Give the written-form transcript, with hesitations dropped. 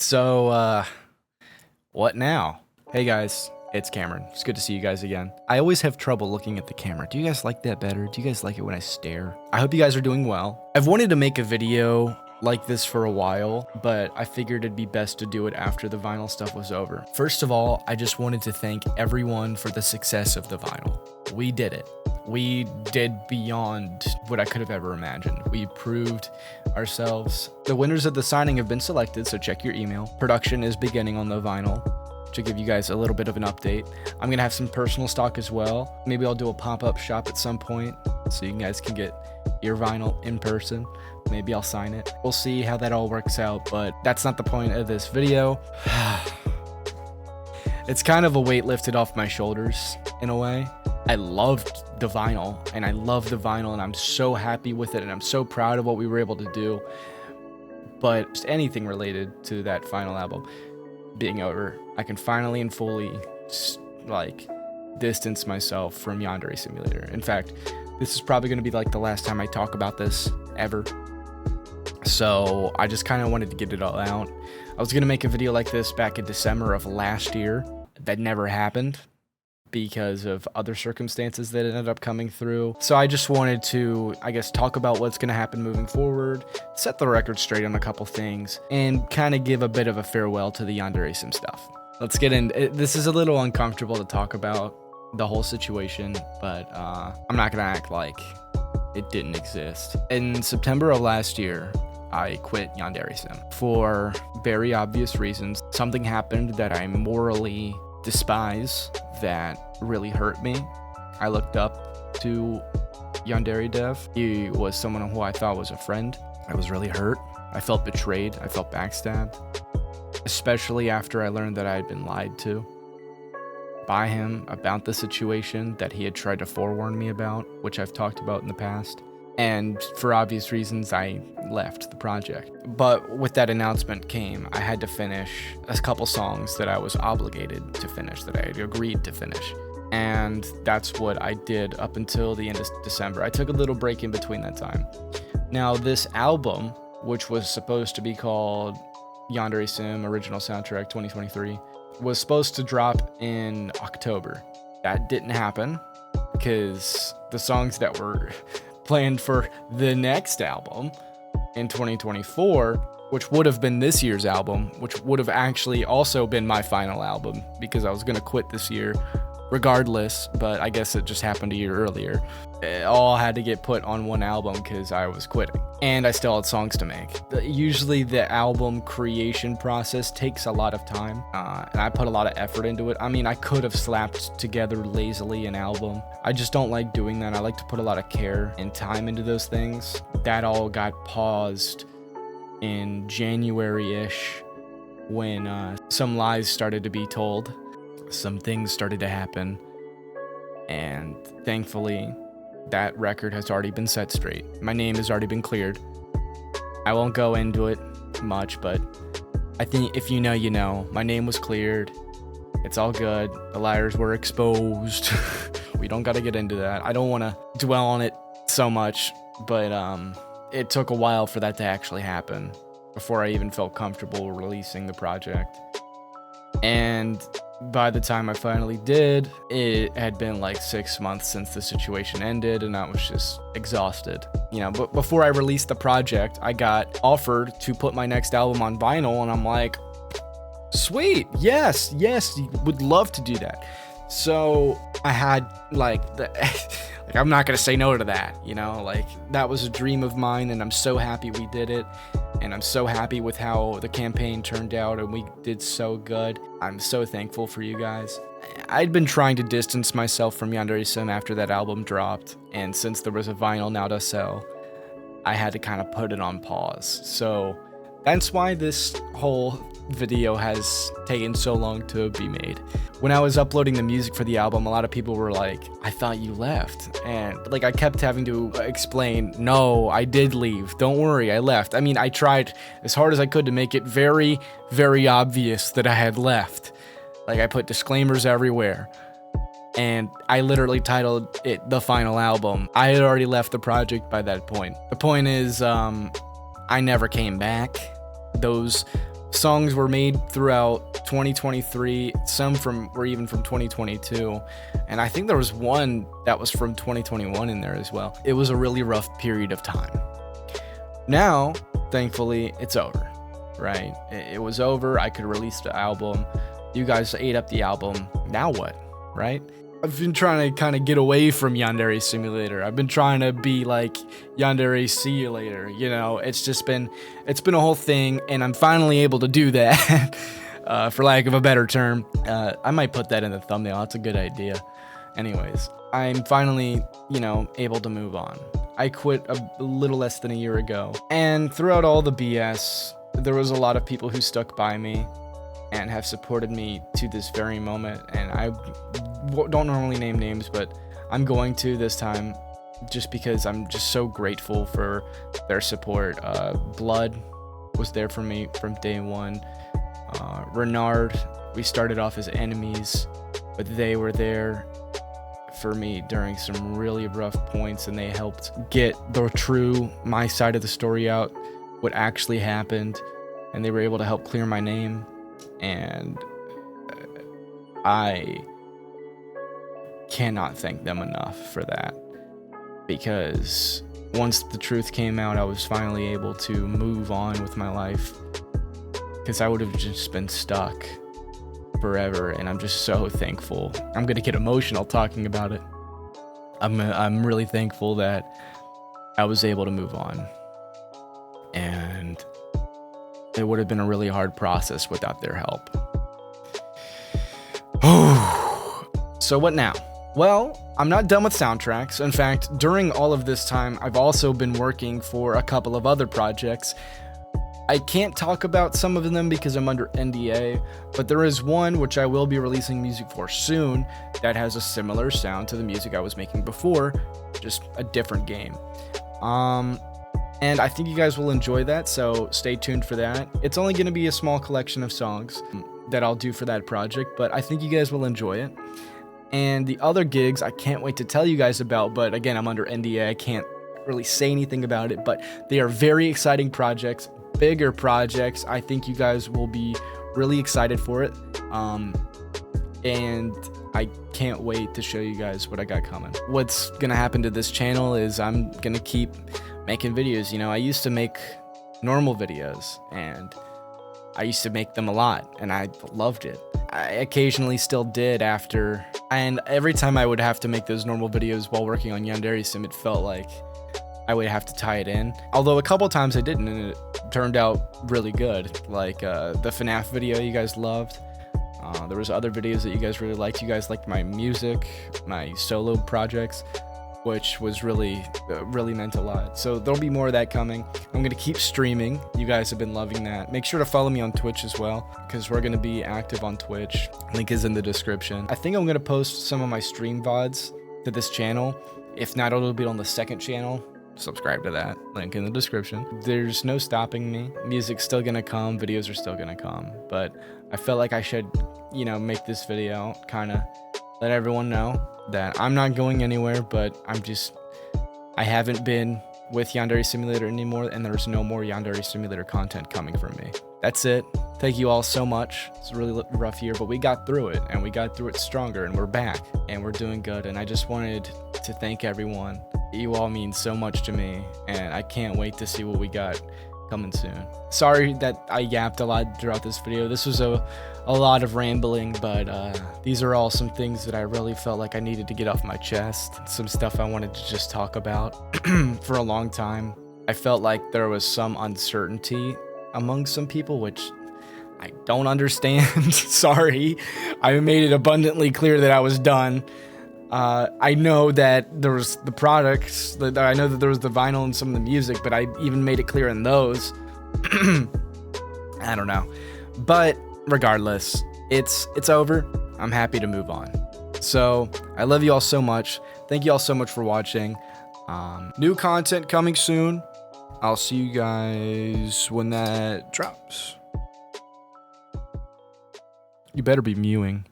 So, what now? Hey guys, it's Cameron. It's good to see you guys again. I always have trouble looking at the camera. Do you guys like that better? Do you guys like it when I stare? I hope you guys are doing well. I've wanted to make a video like this for a while, but I figured it'd be best to do it after the vinyl stuff was over. First of all, I just wanted to thank everyone for the success of the vinyl. We did it. We did beyond what I could have ever imagined. We proved ourselves. The winners of the signing have been selected, so check your email. Production is beginning on the vinyl to give you guys a little bit of an update. I'm gonna have some personal stock as well. Maybe I'll do a pop-up shop at some point so you guys can get your vinyl in person. Maybe I'll sign it. We'll see how that all works out, but that's not the point of this video. It's kind of a weight lifted off my shoulders in a way. I loved the vinyl, and I love the vinyl, and I'm so happy with it, and I'm so proud of what we were able to do. But just anything related to that final album being over, I can finally and fully distance myself from Yandere Simulator. In fact, this is probably going to be like the last time I talk about this ever. So I just kind of wanted to get it all out. I was going to make a video like this back in December of last year. That never happened because of other circumstances that ended up coming through. So I just wanted to, I guess, talk about what's going to happen moving forward, set the record straight on a couple things, and kind of give a bit of a farewell to the Yandere Sim stuff. Let's get in. This is a little uncomfortable to talk about the whole situation, but I'm not going to act like it didn't exist. In September of last year, I quit Yandere Sim for very obvious reasons. Something happened that I morally despise that really hurt me. I looked up to Yandere Dev. He was someone who I thought was a friend. I was really hurt. I felt betrayed. I felt backstabbed, especially after I learned that I had been lied to by him about the situation that he had tried to forewarn me about, which I've talked about in the past. And for obvious reasons, I left the project. But with that announcement came, I had to finish a couple songs that I was obligated to finish, that I had agreed to finish. And that's what I did up until the end of December. I took a little break in between that time. Now, this album, which was supposed to be called Yandere Sim Original Soundtrack 2023, was supposed to drop in October. That didn't happen because the songs that were planned for the next album in 2024, which would have been this year's album, which would have actually also been my final album because I was going to quit this year regardless, but I guess it just happened a year earlier. It all had to get put on one album because I was quitting, and I still had songs to make. Usually the album creation process takes a lot of time, and I put a lot of effort into it. I mean, I could have slapped together lazily an album. I just don't like doing that. I like to put a lot of care and time into those things. That all got paused in January-ish when some lies started to be told. Some things started to happen, and thankfully that record has already been set straight. My name has already been cleared. I won't go into it much, but I think if you know, you know. My name was cleared. It's all good. The liars were exposed. We don't got to get into that. I don't want to dwell on it so much, but it took a while for that to actually happen before I even felt comfortable releasing the project. And by the time I finally did, it had been like 6 months since the situation ended, and I was just exhausted. You know, but before I released the project, I got offered to put my next album on vinyl, and I'm like, sweet, yes, would love to do that. So I had I'm not gonna say no to that, you know, like that was a dream of mine, and I'm so happy we did it. And I'm so happy with how the campaign turned out, and we did so good. I'm so thankful for you guys. I'd been trying to distance myself from Yandere Sim after that album dropped, and since there was a vinyl now to sell, I had to kind of put it on pause. So that's why this whole video has taken so long to be made. When I was uploading the music for the album, a lot of people were like, I thought you left. And like, I kept having to explain, no, I did leave. Don't worry, I left. I mean, I tried as hard as I could to make it very, very obvious that I had left. Like, I put disclaimers everywhere. And I literally titled it The Final Album. I had already left the project by that point. The point is, I never came back. Those songs were made throughout 2023. Some were even from 2022. And I think there was one that was from 2021 in there as well. It was a really rough period of time. Now, thankfully, it's over, right? It was over. I could release the album. You guys ate up the album. Now what, right? I've been trying to kind of get away from Yandere Simulator. I've been trying to be like Yandere See You Later. You know, it's been a whole thing, and I'm finally able to do that, for lack of a better term. I might put that in the thumbnail. That's a good idea. Anyways, I'm finally, you know, able to move on. I quit a little less than a year ago, and throughout all the BS, there was a lot of people who stuck by me and have supported me to this very moment. And I don't normally name names, but I'm going to this time just because I'm just so grateful for their support. Blood was there for me from day one. Renard, we started off as enemies, but they were there for me during some really rough points, and they helped get my side of the story out, what actually happened, and they were able to help clear my name. And I cannot thank them enough for that, because once the truth came out, I was finally able to move on with my life, because I would have just been stuck forever. And I'm just so thankful. I'm gonna get emotional talking about it. I'm really thankful that I was able to move on, and it would have been a really hard process without their help. So what now? Well, I'm not done with soundtracks. In fact, during all of this time, I've also been working for a couple of other projects. I can't talk about some of them because I'm under NDA, but there is one which I will be releasing music for soon that has a similar sound to the music I was making before, just a different game. And I think you guys will enjoy that, so stay tuned for that. It's only going to be a small collection of songs that I'll do for that project, but I think you guys will enjoy it. And the other gigs, I can't wait to tell you guys about, but again, I'm under NDA. I can't really say anything about it, but they are very exciting projects, bigger projects. I think you guys will be really excited for it. And I can't wait to show you guys what I got coming. What's going to happen to this channel is I'm going to keep making videos. You know, I used to make normal videos, and I used to make them a lot, and I loved it. I occasionally still did after, and every time I would have to make those normal videos while working on Yandere Sim, it felt like I would have to tie it in. Although a couple times I didn't, and it turned out really good. Like the FNAF video you guys loved. There was other videos that you guys really liked. You guys liked my music, my solo projects, which was really meant a lot. So there'll be more of that coming. I'm gonna keep streaming. You guys have been loving that. Make sure to follow me on Twitch as well, because we're gonna be active on Twitch. Link is in the description. I think I'm gonna post some of my stream VODs to this channel. If not, it'll be on the second channel. Subscribe to that, link in the description. There's no stopping me. Music's still gonna come, videos are still gonna come, but I felt like I should, you know, make this video, kind of let everyone know that I'm not going anywhere, but I haven't been with Yandere Simulator anymore, and there's no more Yandere Simulator content coming from me. That's it. Thank you all so much. It's a really rough year, but we got through it, and we got through it stronger, and we're back, and we're doing good. And I just wanted to thank everyone. You all mean so much to me, and I can't wait to see what we got coming soon. Sorry that I yapped a lot throughout this video. This was a lot of rambling, but these are all some things that I really felt like I needed to get off my chest. Some stuff I wanted to just talk about for a long time. I felt like there was some uncertainty among some people, which I don't understand. Sorry. I made it abundantly clear that I was done. I know that there was the products, that I know that there was the vinyl and some of the music, but I even made it clear in those. I don't know. But regardless, it's over. I'm happy to move on. So I love you all so much. Thank you all so much for watching. New content coming soon. I'll see you guys when that drops. You better be mewing.